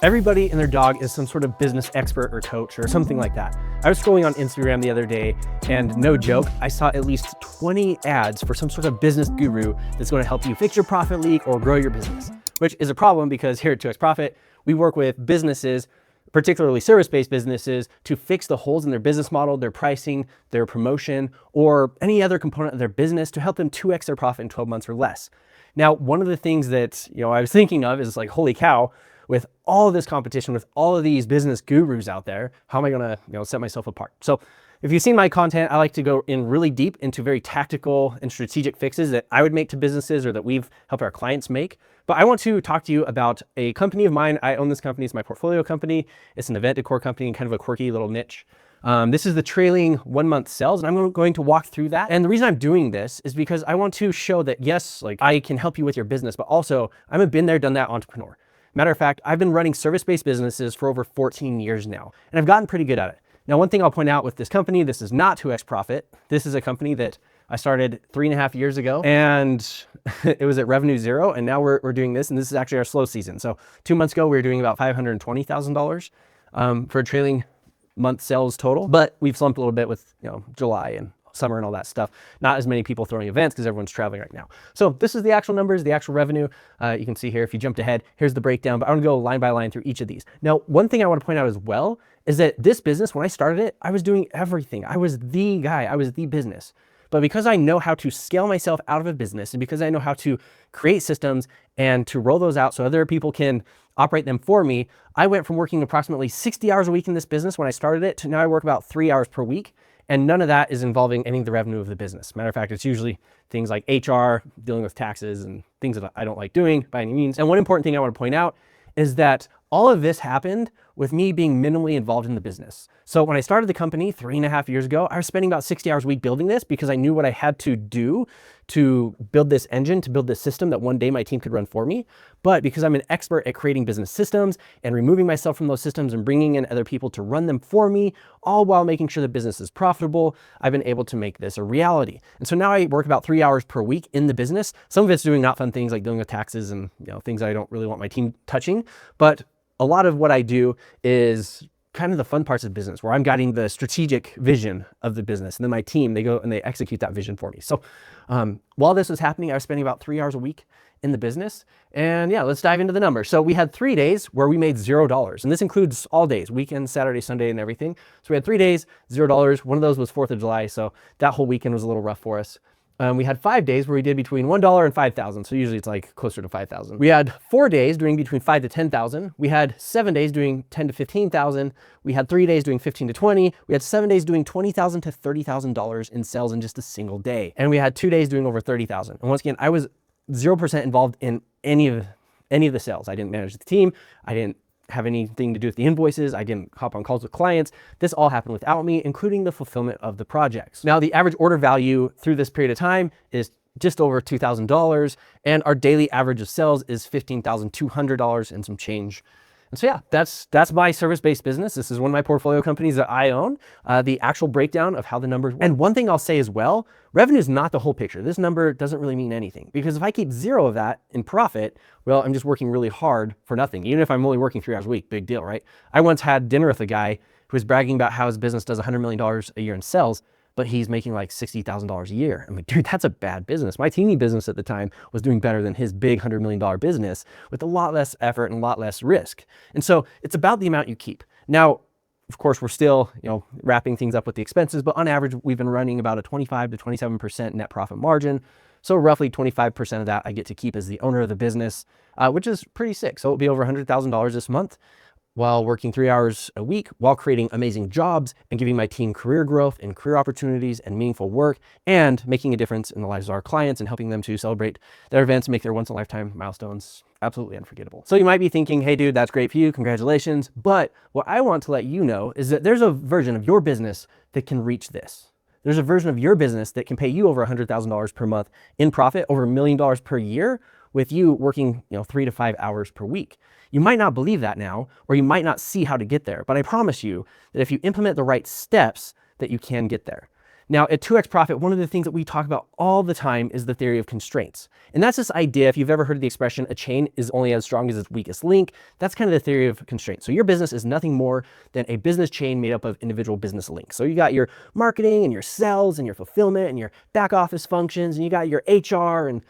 Everybody and their dog is some sort of business expert or coach or something like that. I was scrolling on Instagram the other day and no joke, I saw at least 20 ads for some sort of business guru that's going to help you fix your profit leak or grow your business, which is a problem because here at 2X Profit, we work with businesses, particularly service-based businesses, to fix the holes in their business model, their pricing, their promotion, or any other component of their business to help them 2X their profit in 12 months or less. Now, one of the things that I was thinking of is like, holy cow, with all of this competition, with all of these business gurus out there, how am I gonna set myself apart? So if you've seen my content, I like to go in really deep into very tactical and strategic fixes that I would make to businesses or that we've helped our clients make. But I want to talk to you about a company of mine. I own this company, it's my portfolio company. It's an event decor company and kind of a quirky little niche. This is the trailing 1 month sales, and I'm going to walk through that. And the reason I'm doing this is because I want to show that yes, like I can help you with your business, but also I'm a been there, done that entrepreneur. Matter of fact, I've been running service-based businesses for over 14 years now, and I've gotten pretty good at it. Now, one thing I'll point out with this company, this is not 2X Profit. This is a company that I started 3.5 years ago, and it was at revenue zero, and now we're doing this, and this is actually our slow season. So 2 months ago, we were doing about $520,000 for a trailing month sales total, but we've slumped a little bit with July and summer and all that stuff. Not as many people throwing events because everyone's traveling right now. So this is the actual numbers, the actual revenue. You can see here, if you jumped ahead, here's the breakdown, but I want to go line by line through each of these. Now, one thing I want to point out as well is that this business, when I started it, I was doing everything. I was the guy, I was the business. But because I know how to scale myself out of a business and because I know how to create systems and to roll those out so other people can operate them for me, I went from working approximately 60 hours a week in this business when I started it to now I work about 3 hours per week. And none of that is involving any of the revenue of the business. Matter of fact, it's usually things like HR, dealing with taxes and things that I don't like doing by any means. And one important thing I want to point out is that all of this happened with me being minimally involved in the business. So when I started the company 3.5 years ago, I was spending about 60 hours a week building this because I knew what I had to do to build this engine, to build this system that one day my team could run for me. But because I'm an expert at creating business systems and removing myself from those systems and bringing in other people to run them for me, all while making sure the business is profitable, I've been able to make this a reality. And so now I work about 3 hours per week in the business. Some of it's doing not fun things like dealing with taxes and things I don't really want my team touching. But a lot of what I do is kind of the fun parts of business where I'm guiding the strategic vision of the business. And then my team, they go and they execute that vision for me. So while this was happening, I was spending about 3 hours a week in the business. And yeah, let's dive into the numbers. So we had 3 days where we made $0. And this includes all days, weekends, Saturday, Sunday, and everything. So we had 3 days, $0. One of those was 4th of July. So that whole weekend was a little rough for us. We had 5 days where we did between $1 and $5,000. So usually it's like closer to 5,000. We had 4 days doing between 5 to 10,000. We had 7 days doing 10 to 15,000. We had 3 days doing 15 to 20. We had 7 days doing $20,000 to $30,000 in sales in just a single day. And we had 2 days doing over 30,000. And once again, I was 0% involved in any of the sales. I didn't manage the team. I didn't have anything to do with the invoices. I didn't hop on calls with clients. This all happened without me, including the fulfillment of the projects. Now, the average order value through this period of time is just over $2,000, and our daily average of sales is $15,200 and some change. And so yeah, that's my service-based business. This is one of my portfolio companies that I own, the actual breakdown of how the numbers work. And one thing I'll say as well, revenue is not the whole picture. This number doesn't really mean anything because if I keep 0 of that in profit, well, I'm just working really hard for nothing. Even if I'm only working 3 hours a week, big deal, right? I once had dinner with a guy who was bragging about how his business does $100 million a year in sales, but he's making like $60,000 a year. I'm like, dude, that's a bad business. My teeny business at the time was doing better than his big $100 million business with a lot less effort and a lot less risk. And so it's about the amount you keep. Now, of course, we're still, wrapping things up with the expenses, but on average, we've been running about a 25 to 27% net profit margin. So roughly 25% of that I get to keep as the owner of the business, which is pretty sick. So it'll be over $100,000 this month, while working 3 hours a week, while creating amazing jobs and giving my team career growth and career opportunities and meaningful work and making a difference in the lives of our clients and helping them to celebrate their events and make their once-in-a-lifetime milestones absolutely unforgettable. So you might be thinking, hey dude, that's great for you, congratulations. But what I want to let you know is that there's a version of your business that can reach this. There's a version of your business that can pay you over $100,000 per month in profit, over $1 million per year, with you working 3 to 5 hours per week. You might not believe that now, or you might not see how to get there, but I promise you that if you implement the right steps, that you can get there. Now at 2x Profit, one of the things that we talk about all the time is the theory of constraints. And that's this idea, if you've ever heard of the expression, a chain is only as strong as its weakest link, that's kind of the theory of constraints. So your business is nothing more than a business chain made up of individual business links. So you got your marketing and your sales and your fulfillment and your back office functions, and you got your HR and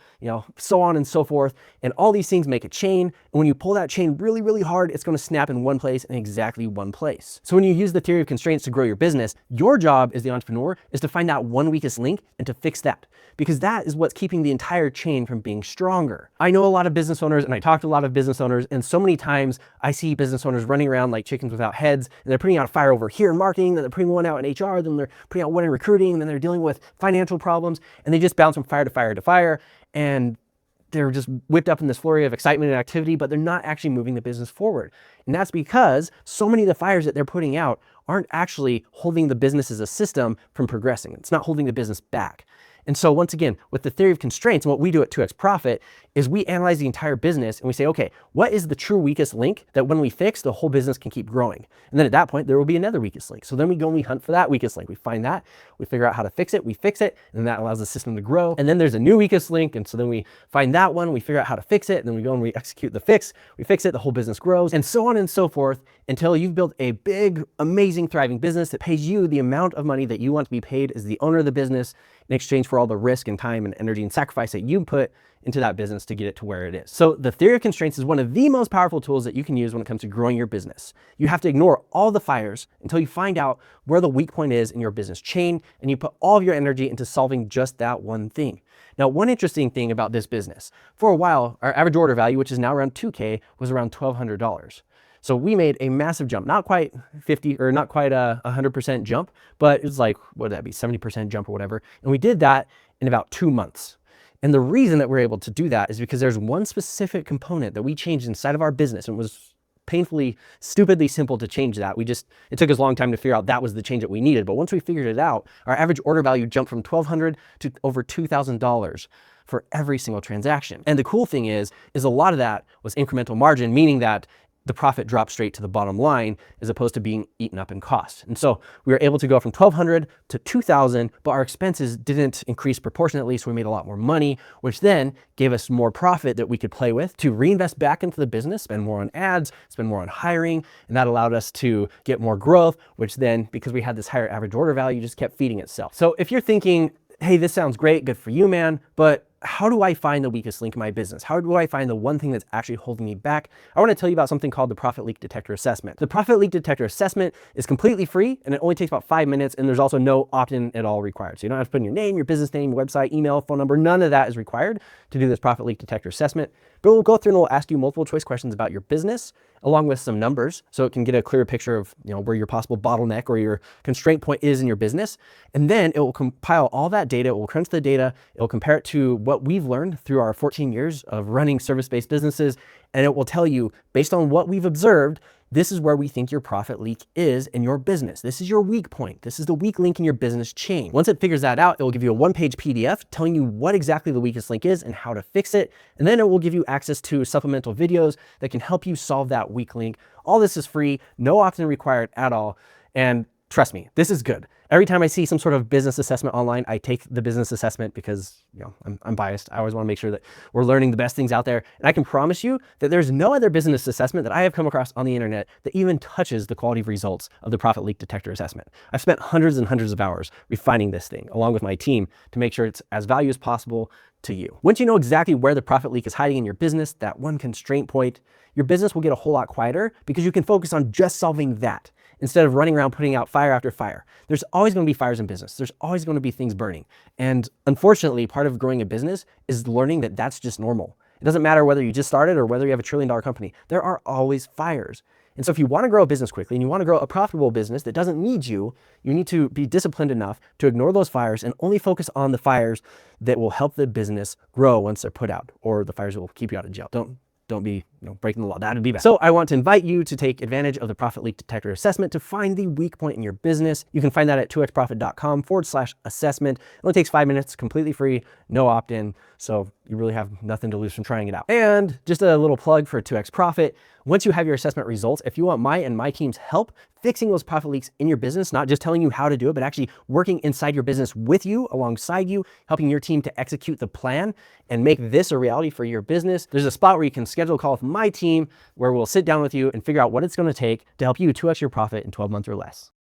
so on and so forth. And all these things make a chain. And when you pull that chain really, really hard, it's going to snap in one place, in exactly one place. So when you use the theory of constraints to grow your business, your job as the entrepreneur is to find that one weakest link and to fix that, because that is what's keeping the entire chain from being stronger. I know a lot of business owners, and I talk to a lot of business owners, and so many times I see business owners running around like chickens without heads, and they're putting out a fire over here in marketing, then they're putting one out in HR, then they're putting out one in recruiting, and then they're dealing with financial problems, and they just bounce from fire to fire to fire, and they're just whipped up in this flurry of excitement and activity, but they're not actually moving the business forward. And that's because so many of the fires that they're putting out aren't actually holding the business as a system from progressing. It's not holding the business back. And so once again, with the theory of constraints, and what we do at 2x Profit is we analyze the entire business and we say, okay, what is the true weakest link that when we fix, the whole business can keep growing? And then at that point, there will be another weakest link. So then we go and we hunt for that weakest link. We find that, we figure out how to fix it, we fix it, and that allows the system to grow. And then there's a new weakest link. And so then we find that one, we figure out how to fix it, and then we go and we execute the fix, we fix it, the whole business grows, and so on and so forth until you've built a big, amazing, thriving business that pays you the amount of money that you want to be paid as the owner of the business in exchange for all the risk and time and energy and sacrifice that you put into that business to get it to where it is. So the theory of constraints is one of the most powerful tools that you can use when it comes to growing your business. You have to ignore all the fires until you find out where the weak point is in your business chain, and you put all of your energy into solving just that one thing. Now, one interesting thing about this business, for a while, our average order value, which is now around $2K, was around $1,200. So we made a massive jump, not quite 50 or not quite a 100% jump, but it was like, what would that be, 70% jump or whatever. And we did that in about 2 months. And the reason that we're able to do that is because there's one specific component that we changed inside of our business, and it was painfully, stupidly simple to change that. It took us a long time to figure out that was the change that we needed. But once we figured it out, our average order value jumped from $1,200 to over $2,000 for every single transaction. And the cool thing is a lot of that was incremental margin, meaning that the profit dropped straight to the bottom line as opposed to being eaten up in cost. And so we were able to go from 1,200 to 2,000, but our expenses didn't increase proportionately, so we made a lot more money, which then gave us more profit that we could play with to reinvest back into the business, spend more on ads, spend more on hiring, and that allowed us to get more growth, which then, because we had this higher average order value, just kept feeding itself. So if you're thinking, hey, this sounds great, good for you, man, but how do I find the weakest link in my business? How do I find the one thing that's actually holding me back? I want to tell you about something called the Profit Leak Detector Assessment. The Profit Leak Detector Assessment is completely free, and it only takes about 5 minutes, and there's also no opt-in at all required. So you don't have to put in your name, your business name, your website, email, phone number. None of that is required to do this Profit Leak Detector Assessment. But we'll go through and we'll ask you multiple choice questions about your business, along with some numbers, so it can get a clearer picture of where your possible bottleneck or your constraint point is in your business. And then it will compile all that data, it will crunch the data, it will compare it to what we've learned through our 14 years of running service-based businesses, and it will tell you, based on what we've observed, this is where we think your profit leak is in your business. This is your weak point. This is the weak link in your business chain. Once it figures that out, it will give you a 1-page PDF telling you what exactly the weakest link is and how to fix it. And then it will give you access to supplemental videos that can help you solve that weak link. All this is free, no opt-in required at all. And trust me, this is good. Every time I see some sort of business assessment online, I take the business assessment because I'm biased. I always want to make sure that we're learning the best things out there. And I can promise you that there's no other business assessment that I have come across on the internet that even touches the quality of results of the Profit Leak Detector Assessment. I've spent hundreds and hundreds of hours refining this thing along with my team to make sure it's as value as possible to you. Once you know exactly where the profit leak is hiding in your business, that one constraint point, your business will get a whole lot quieter because you can focus on just solving that instead of running around putting out fire after fire. There's always going to be fires in business. There's always going to be things burning. And unfortunately, part of growing a business is learning that that's just normal. It doesn't matter whether you just started or whether you have $1 trillion company. There are always fires. And so if you want to grow a business quickly and you want to grow a profitable business that doesn't need you, you need to be disciplined enough to ignore those fires and only focus on the fires that will help the business grow once they're put out, or the fires that will keep you out of jail. Don't be breaking the law. That would be bad. So I want to invite you to take advantage of the Profit Leak Detector Assessment to find the weak point in your business. You can find that at 2xprofit.com/assessment. It only takes 5 minutes, completely free, no opt-in. So you really have nothing to lose from trying it out. And just a little plug for 2x profit. Once you have your assessment results, if you want my and my team's help fixing those profit leaks in your business, not just telling you how to do it, but actually working inside your business with you, alongside you, helping your team to execute the plan and make this a reality for your business, there's a spot where you can schedule a call with my team where we'll sit down with you and figure out what it's going to take to help you 2x your profit in 12 months or less.